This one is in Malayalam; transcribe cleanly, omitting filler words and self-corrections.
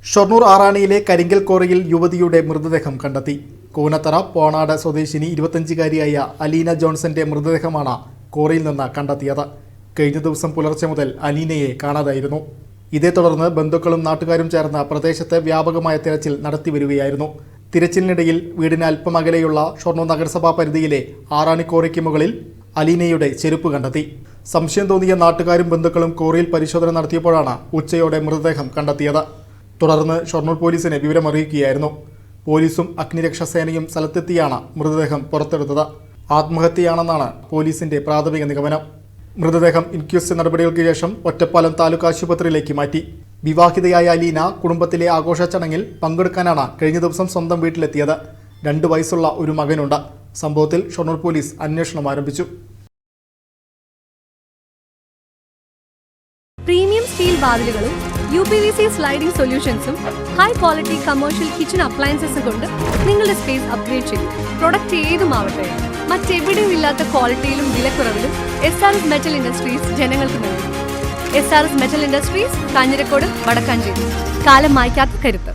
ഷൊർണൂർ ആറാണിയിലെ കരിങ്കൽ കോറിയിൽ യുവതിയുടെ മൃതദേഹം കണ്ടെത്തി. കൂനത്തറ പോണാട് സ്വദേശിനി 25-കാരിയായ അലീന ജോൺസന്റെ മൃതദേഹമാണ് കോറിയിൽ നിന്ന് കണ്ടെത്തിയത്. കഴിഞ്ഞ ദിവസം പുലർച്ചെ മുതൽ അലീനയെ കാണാതായിരുന്നു. ഇതേ തുടർന്ന് ബന്ധുക്കളും നാട്ടുകാരും ചേർന്ന് പ്രദേശത്ത് വ്യാപകമായ തിരച്ചിൽ നടത്തിവരികയായിരുന്നു. തിരച്ചിലിനിടയിൽ വീടിന് അല്പം അകലെയുള്ള ഷൊർണൂർ നഗരസഭാ പരിധിയിലെ ആറാണി കോറിക്ക് മുകളിൽ അലീനയുടെ ചെരുപ്പ് കണ്ടെത്തി. സംശയം തോന്നിയ നാട്ടുകാരും ബന്ധുക്കളും കോറിയിൽ പരിശോധന നടത്തിയപ്പോഴാണ് ഉച്ചയോടെ മൃതദേഹം കണ്ടെത്തിയത്. തുടർന്ന് ഷൊർണൂർ പോലീസിനെ വിവരമറിയിക്കുകയായിരുന്നു. പോലീസും അഗ്നിരക്ഷാസേനയും സ്ഥലത്തെത്തിയാണ് മൃതദേഹം പുറത്തെടുത്തത്. ആത്മഹത്യയാണെന്നാണ് പോലീസിന്റെ പ്രാഥമിക നിഗമനം. മൃതദേഹം ഇൻക്വസ്റ്റ് നടപടികൾക്ക് ശേഷം ഒറ്റപ്പാലം താലൂക്ക് ആശുപത്രിയിലേക്ക് മാറ്റി. വിവാഹിതയായ അലീന കുടുംബത്തിലെ ആഘോഷ ചടങ്ങിൽ പങ്കെടുക്കാനാണ് കഴിഞ്ഞ ദിവസം സ്വന്തം വീട്ടിലെത്തിയത്. 2 വയസ്സുള്ള ഒരു മകനുണ്ട്. സംഭവത്തിൽ ഷൊർണൂർ പോലീസ് അന്വേഷണം ആരംഭിച്ചു. പ്രീമിയം സ്റ്റീൽ വാതിലുകളും UPVC സ്ലൈഡിംഗ് സൊല്യൂഷൻസും high quality commercial kitchen appliances കൊണ്ട് നിങ്ങളുടെ സ്പേസ് അപ്ഗ്രേഡ് ചെയ്യും. പ്രൊഡക്റ്റ് ഏതുമാവട്ടെ, മറ്റെവിടെയും ഇല്ലാത്ത ക്വാളിറ്റിയിലും വിലക്കുറവിലും SRS മെറ്റൽ ഇൻഡസ്ട്രീസ് ജനങ്ങൾക്ക് നൽകും. SRS metal industries, Kanjirakode, Vadakkanchery. കാലം മായ്ക്കാത്ത കരുത്ത്.